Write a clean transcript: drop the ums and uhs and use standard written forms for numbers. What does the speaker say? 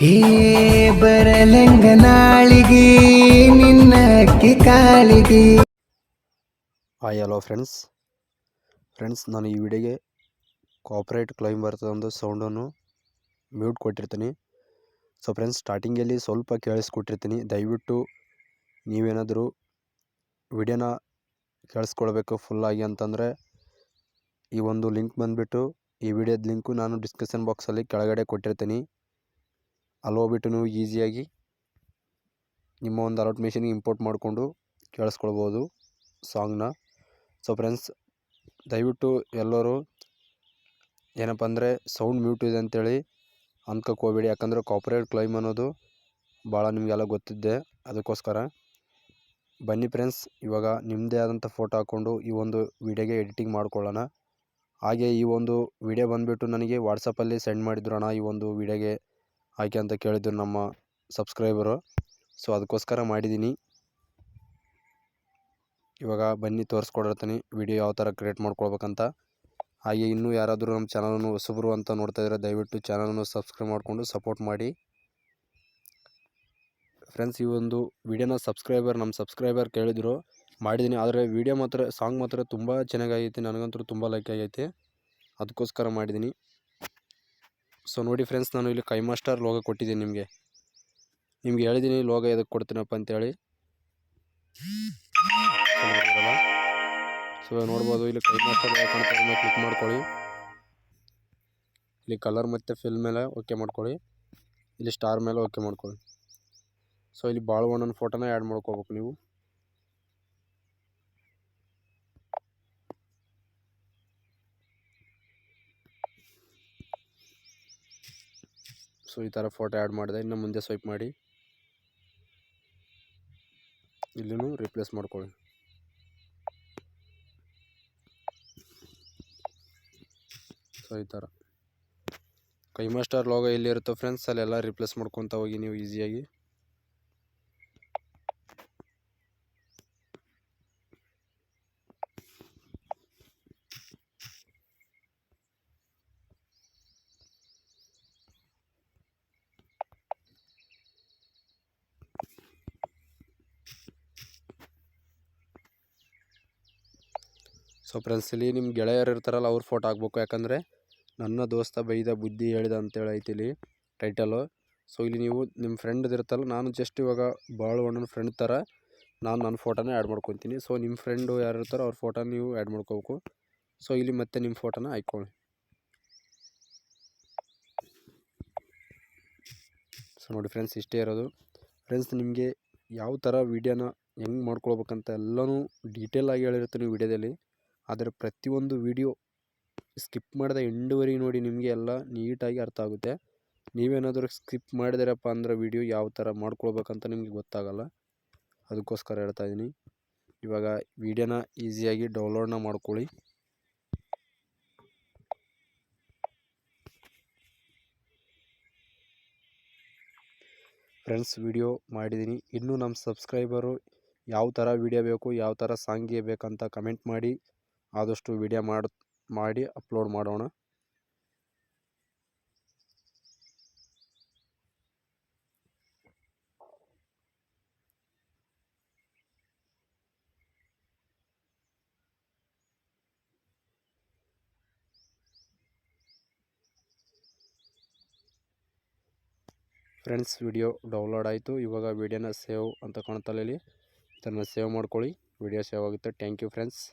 ಹೇ ಬರಲಂಗ ನಾಳಿಗೆ ನಿನ್ನ ಅಕ್ಕಿ ಕಾಳಿಗೆ. ಹಾಯ್ ಹಲೋ ಫ್ರೆಂಡ್ಸ್ ನಾನು ಈ ವಿಡಿಯೋಗೆ ಕಾಪರೇಟ್ ಕ್ಲೈಮ್ ಬರ್ತದೆ ಒಂದು ಸೌಂಡನ್ನು ಮ್ಯೂಟ್ ಕೊಟ್ಟಿರ್ತೀನಿ. ಸೊ ಫ್ರೆಂಡ್ಸ್, ಸ್ಟಾರ್ಟಿಂಗಲ್ಲಿ ಸ್ವಲ್ಪ ಕೇಳಿಸ್ಕೊಟ್ಟಿರ್ತೀನಿ. ದಯವಿಟ್ಟು ನೀವೇನಾದರೂ ವಿಡಿಯೋನ ಕೇಳಿಸ್ಕೊಳ್ಬೇಕು ಫುಲ್ಲಾಗಿ ಅಂತಂದರೆ ಈ ಒಂದು ಲಿಂಕ್ ಬಂದುಬಿಟ್ಟು ಈ ವಿಡಿಯೋದ ಲಿಂಕು ನಾನು ಡಿಸ್ಕ್ರಿಪ್ಷನ್ ಬಾಕ್ಸಲ್ಲಿ ಕೆಳಗಡೆ ಕೊಟ್ಟಿರ್ತೀನಿ. ಅಲ್ಲಿ ಹೋಗ್ಬಿಟ್ಟು ನೀವು ಈಸಿಯಾಗಿ ನಿಮ್ಮ ಒಂದು ಅಲರ್ಟ್ ಮೆಷಿನ್ಗೆ ಇಂಪೋರ್ಟ್ ಮಾಡಿಕೊಂಡು ಕೇಳಿಸ್ಕೊಳ್ಬೋದು ಸಾಂಗ್ನ. ಸೊ ಫ್ರೆಂಡ್ಸ್, ದಯವಿಟ್ಟು ಎಲ್ಲರೂ ಏನಪ್ಪ ಅಂದರೆ ಸೌಂಡ್ ಮ್ಯೂಟ್ ಇದೆ ಅಂಥೇಳಿ ಅಂದ್ಕೋಕ್ಕೆ ಹೋಗಬೇಡಿ. ಯಾಕಂದರೆ ಕಾಪರೇಟ್ ಕ್ಲೈಮ್ ಅನ್ನೋದು ಭಾಳ ನಿಮಗೆಲ್ಲ ಗೊತ್ತಿದ್ದೆ. ಅದಕ್ಕೋಸ್ಕರ ಬನ್ನಿ ಫ್ರೆಂಡ್ಸ್, ಇವಾಗ ನಿಮ್ಮದೇ ಆದಂಥ ಫೋಟೋ ಹಾಕ್ಕೊಂಡು ಈ ಒಂದು ವಿಡಿಯೋಗೆ ಎಡಿಟಿಂಗ್ ಮಾಡ್ಕೊಳ್ಳೋಣ. ಹಾಗೆ ಈ ಒಂದು ವಿಡಿಯೋ ಬಂದುಬಿಟ್ಟು ನನಗೆ ವಾಟ್ಸಪ್ಪಲ್ಲಿ ಸೆಂಡ್ ಮಾಡಿದ್ರು, ಅಣ್ಣ ಈ ಒಂದು ವಿಡಿಯೋಗೆ ಹಾಕಿ ಅಂತ ಕೇಳಿದ್ರು ನಮ್ಮ ಸಬ್ಸ್ಕ್ರೈಬರು. ಸೊ ಅದಕ್ಕೋಸ್ಕರ ಮಾಡಿದ್ದೀನಿ. ಇವಾಗ ಬನ್ನಿ ತೋರಿಸ್ಕೊಡಿರ್ತೀನಿ ವಿಡಿಯೋ ಯಾವ ಥರ ಕ್ರಿಯೇಟ್ ಮಾಡ್ಕೊಳ್ಬೇಕಂತ. ಹಾಗೆ ಇನ್ನೂ ಯಾರಾದರೂ ನಮ್ಮ ಚಾನಲನ್ನು ಹೊಸಬರು ಅಂತ ನೋಡ್ತಾ ಇದ್ದರೆ ದಯವಿಟ್ಟು ಚಾನಲನ್ನು ಸಬ್ಸ್ಕ್ರೈಬ್ ಮಾಡಿಕೊಂಡು ಸಪೋರ್ಟ್ ಮಾಡಿ ಫ್ರೆಂಡ್ಸ್. ಈ ಒಂದು ವಿಡಿಯೋನ ನಮ್ಮ ಸಬ್ಸ್ಕ್ರೈಬರ್ ಕೇಳಿದರು, ಮಾಡಿದ್ದೀನಿ. ಆದರೆ ವಿಡಿಯೋ ಮಾತ್ರ ಸಾಂಗ್ ಮಾತ್ರ ತುಂಬ ಚೆನ್ನಾಗೈತಿ, ನನಗಂತೂ ತುಂಬ ಲೈಕ್ ಆಗೈತೆ. ಅದಕ್ಕೋಸ್ಕರ ಮಾಡಿದ್ದೀನಿ. ಸೊ ನೋಡಿ ಫ್ರೆಂಡ್ಸ್, ನಾನು ಇಲ್ಲಿ ಕೈ ಮಾಸ್ಟರ್ ಲೋಗೋ ಕೊಟ್ಟಿದ್ದೀನಿ. ನಿಮ್ಗೆ ಹೇಳಿದ್ದೀನಿ ಲೋಗೋ ಎದಕ್ಕೆ ಕೊಡ್ತೀನಪ್ಪ ಅಂತೇಳಿ. ಸೊ ನೋಡ್ಬೋದು, ಇಲ್ಲಿ ಕೈ ಮಾಸ್ಟರ್ ಲೋಗೋ ಕಾಣ್ತಾ ಇದೆ, ಕ್ಲಿಕ್ ಮಾಡ್ಕೊಳ್ಳಿ. ಇಲ್ಲಿ ಕಲರ್ ಮತ್ತು ಫಿಲ್ ಮೇಲೆ ಓಕೆ ಮಾಡ್ಕೊಳ್ಳಿ. ಇಲ್ಲಿ ಸ್ಟಾರ್ ಮೇಲೆ ಓಕೆ ಮಾಡ್ಕೊಳ್ಳಿ. ಸೊ ಇಲ್ಲಿ ಬಾಳವಣ್ಣನ ಫೋಟೋನ ಆ್ಯಡ್ ಮಾಡ್ಕೋಬೇಕು ನೀವು. ಸೊ ಈ ಥರ ಫೋಟೋ ಆ್ಯಡ್ ಮಾಡಿದೆ. ಇನ್ನು ಮುಂದೆ ಸ್ವೈಪ್ ಮಾಡಿ ಇಲ್ಲೂ ರಿಪ್ಲೇಸ್ ಮಾಡ್ಕೊಳ್ಳಿ. ಸೊ ಈ ಥರ ಕೈ ಮಾಸ್ಟರ್ ಲೋಗೋ ಎಲ್ಲಿರುತ್ತೋ ಫ್ರೆಂಡ್ಸ್ ಅಲ್ಲೆಲ್ಲ ರಿಪ್ಲೇಸ್ ಮಾಡ್ಕೊತ ಹೋಗಿ ನೀವು ಈಸಿಯಾಗಿ. ಸೊ ಫ್ರೆಂಡ್ಸ್, ಇಲ್ಲಿ ನಿಮ್ಮ ಗೆಳೆಯರು ಇರ್ತಾರಲ್ಲ ಅವ್ರ ಫೋಟೋ ಹಾಕ್ಬೇಕು. ಯಾಕಂದರೆ ನನ್ನ ದೋಸ್ತ ಬೈದ ಬುದ್ಧಿ ಹೇಳಿದ ಅಂತೇಳಿ ಐತಿ ಇಲ್ಲಿ ಟೈಟಲು. ಸೊ ಇಲ್ಲಿ ನೀವು ನಿಮ್ಮ ಫ್ರೆಂಡ್ ಇರುತ್ತಲ್ಲ, ನಾನು ಜಸ್ಟ್ ಇವಾಗ ಬಾಳವಣ್ಣನ ಫ್ರೆಂಡ್ ಥರ ನಾನು ನನ್ನ ಫೋಟೋನ ಆ್ಯಡ್ ಮಾಡ್ಕೊತೀನಿ. ಸೊ ನಿಮ್ಮ ಫ್ರೆಂಡು ಯಾರು ಇರ್ತಾರೋ ಅವ್ರ ಫೋಟೋ ನೀವು ಆ್ಯಡ್ ಮಾಡ್ಕೋಬೇಕು. ಸೊ ಇಲ್ಲಿ ಮತ್ತೆ ನಿಮ್ಮ ಫೋಟೋನ ಹಾಕ್ಕೊಳ್ಳಿ. ಸೊ ನೋಡಿ ಫ್ರೆಂಡ್ಸ್, ಇಷ್ಟೇ ಇರೋದು. ಫ್ರೆಂಡ್ಸ್, ನಿಮಗೆ ಯಾವ ಥರ ವೀಡಿಯೋನ ಹೆಂಗೆ ಮಾಡ್ಕೊಳ್ಬೇಕಂತ ಎಲ್ಲನೂ ಡೀಟೇಲಾಗಿ ಹೇಳಿರ್ತೀನಿ ವಿಡಿಯೋದಲ್ಲಿ. ಆದರೆ ಪ್ರತಿಯೊಂದು ವಿಡಿಯೋ ಸ್ಕಿಪ್ ಮಾಡಿದ ಎಂಡುವರೆಗೆ ನೋಡಿ, ನಿಮಗೆ ಎಲ್ಲ ನೀಟಾಗಿ ಅರ್ಥ ಆಗುತ್ತೆ. ನೀವೇನಾದರೂ ಸ್ಕಿಪ್ ಮಾಡಿದಿರಪ್ಪ ಅಂದರೆ ವಿಡಿಯೋ ಯಾವ ಥರ ಮಾಡ್ಕೊಳ್ಬೇಕಂತ ನಿಮಗೆ ಗೊತ್ತಾಗಲ್ಲ. ಅದಕ್ಕೋಸ್ಕರ ಹೇಳ್ತಾ ಇದ್ದೀನಿ. ಇವಾಗ ವಿಡಿಯೋನ ಈಸಿಯಾಗಿ ಡೌನ್ಲೋಡ್ನ ಮಾಡ್ಕೊಳ್ಳಿ. ಫ್ರೆಂಡ್ಸ್, ವಿಡಿಯೋ ಮಾಡಿದ್ದೀನಿ. ಇನ್ನೂ ನಮ್ಮ ಸಬ್ಸ್ಕ್ರೈಬರು ಯಾವ ಥರ ವಿಡಿಯೋ ಬೇಕು, ಯಾವ ಥರ ಸಾಂಗ್ಗೆ ಬೇಕಂತ ಕಮೆಂಟ್ ಮಾಡಿ. ಆದಷ್ಟು ವಿಡಿಯೋ ಮಾಡಿ ಅಪ್ಲೋಡ್ ಮಾಡೋಣ. ಫ್ರೆಂಡ್ಸ್, ವಿಡಿಯೋ ಡೌನ್ಲೋಡ್ ಆಯಿತು. ಇವಾಗ ವಿಡಿಯೋನ ಸೇವ್ ಅಂತ ಕಾಣ್ತಲ್ಲ ಇಲ್ಲಿ, ಇದನ್ನು ಸೇವ್ ಮಾಡ್ಕೊಳ್ಳಿ. ವಿಡಿಯೋ ಸೇವ್ ಆಗುತ್ತೆ. Thank you friends.